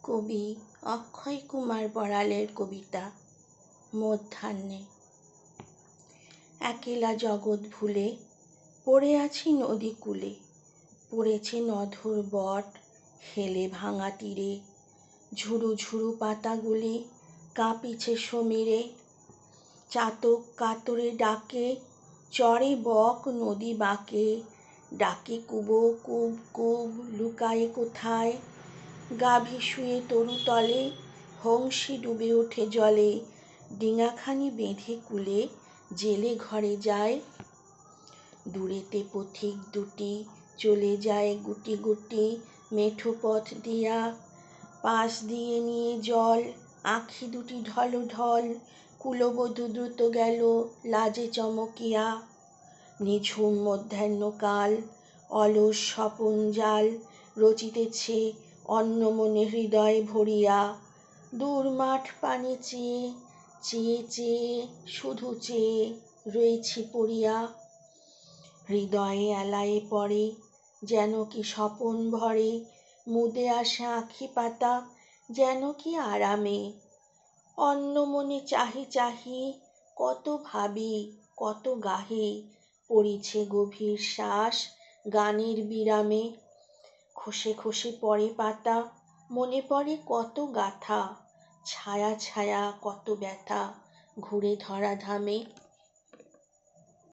কবি অক্ষয় কুমার বড়ালের কবিতা মধ্যাহ্নে। একেলা জগৎ ভুলে পড়ে আছি নদী কূলে, পড়েছে নধর বট হেলে ভাঙা তীরে, ঝুরু ঝুরু পাতাগুলি কাঁপিছে সমীরে। চাতক কাতরে ডাকে চড়ে বক নদী বাঁকে, ডাকে কুবো কুব কুব লুকায়ে কোথায়। গাভী শুয়ে তরুতলে হংসী ডুবে ওঠে জলে, ডিঙাখানি বেঁধে কূলে জেলে ঘরে যায়। দূরেতে পথিক দুটি চলে যায় গুটি গুটি মেঠো পথ দিয়া, পাশ দিয়ে নিয়ে জল আঁখি দুটি ঢল ঢল। কুলবধূ দ্রুত গেল লাজে চমকিয়া, নিঝুম মধ্যাহ্নকাল অলস স্বপন জাল রচিতেছে অন্যমনে হৃদয় ভরিয়া। দূর মাঠ পানে চেয়ে চেয়ে চেয়ে শুধু চেয়ে রয়েছি পড়িয়া। হৃদয়ে এলায়ে পড়ে যেন কি স্বপন ভরে, মুদে আসে আঁখি পাতা যেন কি আরামে। অন্যমনে চাহি চাহি কত ভাবি কত গাহি, পড়িছে গভীর শ্বাস গানের বিরামে। খসে খসে পড়ে পাতা মনে পড়ে কত গাথা, ছায়া ছায়া কত ব্যথা ঘুরে ধরা ধামে।